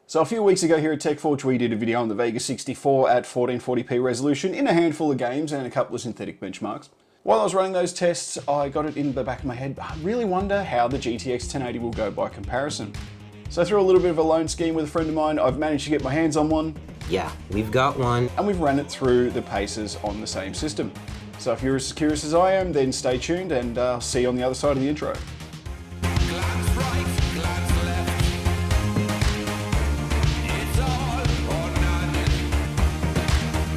So a few weeks ago here at TechForge we did a video on the Vega 64 at 1440p resolution in a handful of games and a couple of synthetic benchmarks. While I was running those tests, I got it in the back of my head, I really wonder how the GTX 1080 will go by comparison. So through a little bit of a loan scheme with a friend of mine, I've managed to get my hands on one. Yeah, we've got one. And we've ran it through the paces on the same system. So if you're as curious as I am, then stay tuned and I'll see you on the other side of the intro. Glance right, glance left. It's all or nothing.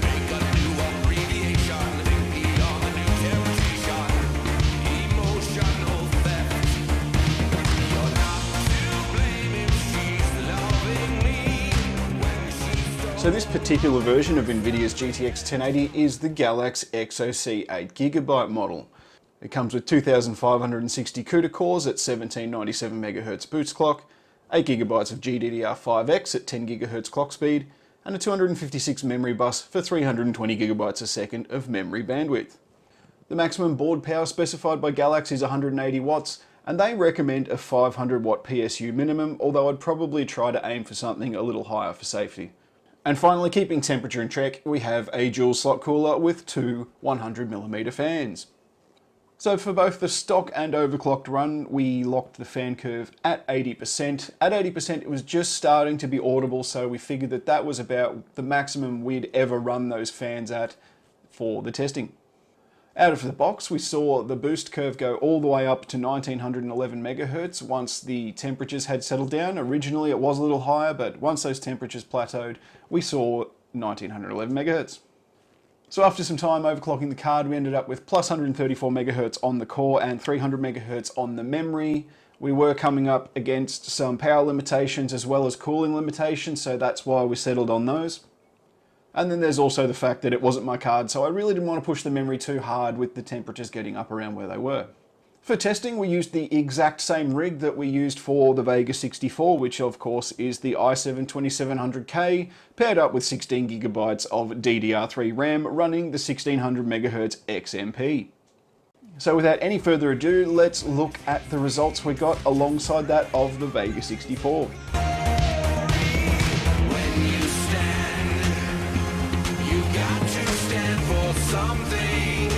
Make a new abbreviation. Think beyond the new temptation. Emotional theft. You're not to blame if she's loving me when she's So this particular version of NVIDIA's GTX 1080 is the Galaxy XOC 8GB model. It comes with 2,560 CUDA cores at 1797 MHz boost clock, 8GB of GDDR5X at 10 GHz clock speed, and a 256 memory bus for 320 GB a second of memory bandwidth. The maximum board power specified by Galaxy is 180 watts, and they recommend a 500 watt PSU minimum, although I'd probably try to aim for something a little higher for safety. And finally, keeping temperature in check, we have a dual slot cooler with two 100mm fans. So for both the stock and overclocked run, we locked the fan curve at 80%. At 80% it was just starting to be audible, so we figured that that was about the maximum we'd ever run those fans at for the testing. Out of the box, we saw the boost curve go all the way up to 1911 MHz once the temperatures had settled down. Originally it was a little higher, but once those temperatures plateaued, we saw 1911 MHz. So after some time overclocking the card, we ended up with plus 134 MHz on the core and 300 MHz on the memory. We were coming up against some power limitations as well as cooling limitations, so that's why we settled on those. And then there's also the fact that it wasn't my card, so I really didn't want to push the memory too hard with the temperatures getting up around where they were. For testing, we used the exact same rig that we used for the Vega 64, which of course is the i7-2700K, paired up with 16GB of DDR3 RAM running the 1600 MHz XMP. So without any further ado, let's look at the results we got alongside that of the Vega 64. something.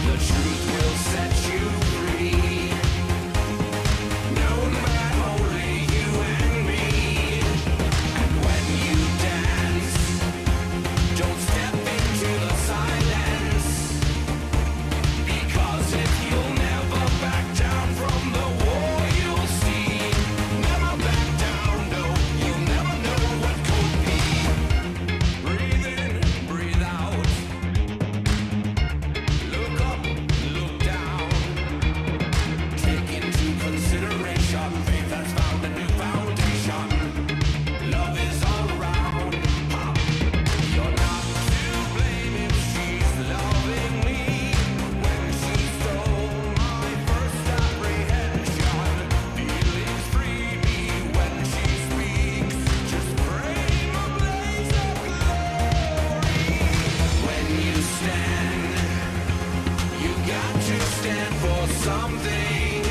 The truth will set you free. Known by only you and me. And when you dance, don't step into the silence. Because if you'll never back down from the war, you'll see. Never back down, no, you'll never know what could be. Breathe in, breathe out. Look up, look down. Take into consideration faith has found a new foundation. Love is all around. You're not to blame if she's loving me. When she stole my first apprehension, feelings free me when she speaks. Just frame a blaze of glory. When you stand, you got to stand for something.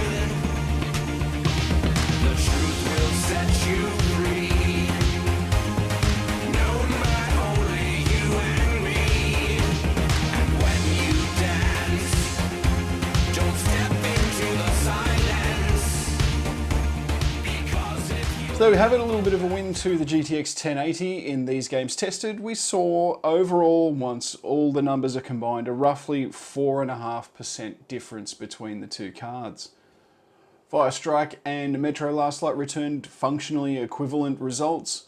The truth will set you free. Known by only you and me. And when you dance, don't step into the silence. Because if you So we have it a little bit of a win to the GTX 1080 in these games tested. We saw overall, once all the numbers are combined, a roughly 4.5% difference between the two cards. Firestrike and Metro Last Light returned functionally equivalent results,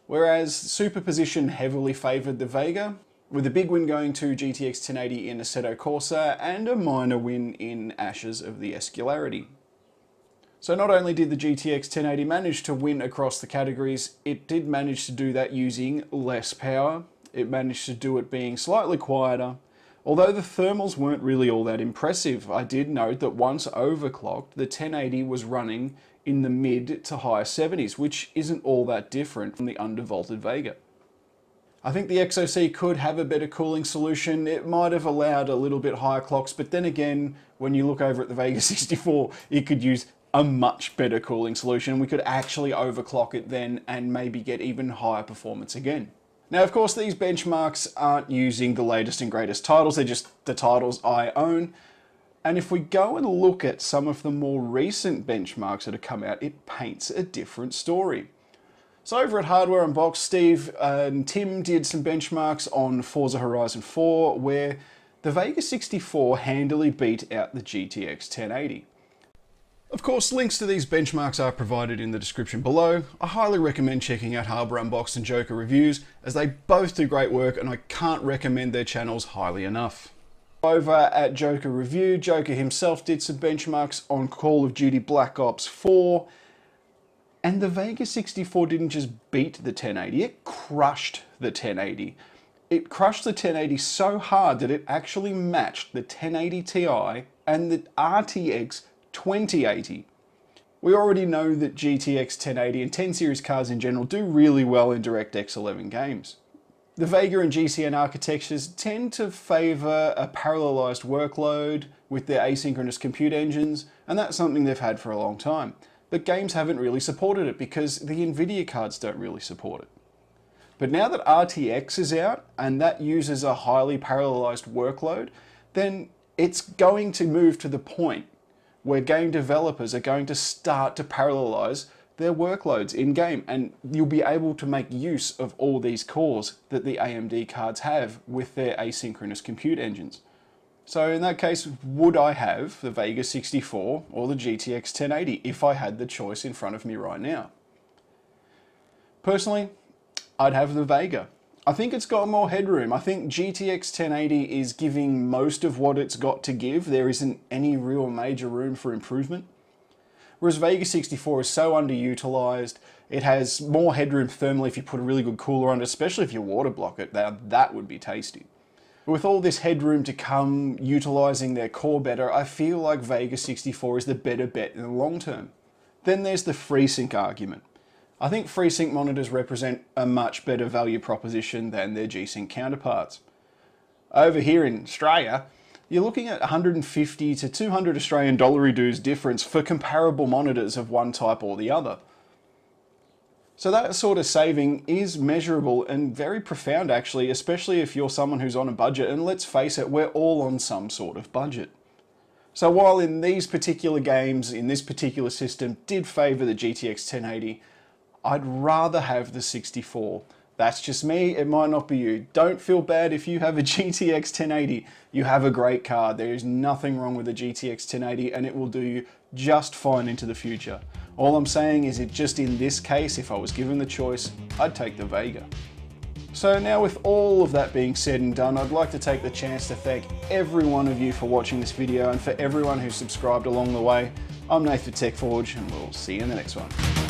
whereas Superposition heavily favoured the Vega, with a big win going to GTX 1080 in Assetto Corsa and a minor win in Ashes of the Escularity. So not only did the GTX 1080 manage to win across the categories, it did manage to do that using less power. It managed to do it being slightly quieter. Although the thermals weren't really all that impressive, I did note that once overclocked, the 1080 was running in the mid to high 70s, which isn't all that different from the undervolted Vega. I think the XOC could have a better cooling solution. It might have allowed a little bit higher clocks, but then again, when you look over at the Vega 64, it could use a much better cooling solution. We could actually overclock it then and maybe get even higher performance again. Now, of course, these benchmarks aren't using the latest and greatest titles, they're just the titles I own. And if we go and look at some of the more recent benchmarks that have come out, it paints a different story. So over at Hardware Unboxed, Steve and Tim did some benchmarks on Forza Horizon 4 where the Vega 64 handily beat out the GTX 1080. Of course, links to these benchmarks are provided in the description below. I highly recommend checking out Hardware Unboxed and Joker Reviews, as they both do great work and I can't recommend their channels highly enough. Over at Joker Review, Joker himself did some benchmarks on Call of Duty Black Ops 4, and the Vega 64 didn't just beat the 1080, it crushed the 1080. It crushed the 1080 so hard that it actually matched the 1080 Ti and the RTX 2080. We already know that GTX 1080 and 10 series cards in general do really well in DirectX 11 games. The Vega and GCN architectures tend to favour a parallelized workload with their asynchronous compute engines, and that's something they've had for a long time. But games haven't really supported it because the Nvidia cards don't really support it. But now that RTX is out and that uses a highly parallelized workload, then it's going to move to the point where game developers are going to start to parallelize their workloads in-game, and you'll be able to make use of all these cores that the AMD cards have with their asynchronous compute engines. So in that case, would I have the Vega 64 or the GTX 1080 if I had the choice in front of me right now? Personally, I'd have the Vega. I think it's got more headroom. I think GTX 1080 is giving most of what it's got to give. There isn't any real major room for improvement. Whereas Vega 64 is so underutilized, it has more headroom thermally if you put a really good cooler on it, especially if you water block it. Now, that would be tasty. With all this headroom to come, utilizing their core better, I feel like Vega 64 is the better bet in the long term. Then there's the FreeSync argument. I think FreeSync monitors represent a much better value proposition than their G-Sync counterparts. Over here in Australia, you're looking at 150 to 200 Australian dollar dues difference for comparable monitors of one type or the other. So that sort of saving is measurable and very profound actually, especially if you're someone who's on a budget, and let's face it, we're all on some sort of budget. So while in these particular games, in this particular system, did favour the GTX 1080, I'd rather have the 64. That's just me, it might not be you. Don't feel bad if you have a GTX 1080. You have a great card. There is nothing wrong with the GTX 1080 and it will do you just fine into the future. All I'm saying is it just in this case, if I was given the choice, I'd take the Vega. So now with all of that being said and done, I'd like to take the chance to thank every one of you for watching this video and for everyone who subscribed along the way. I'm Nathan TechForge and we'll see you in the next one.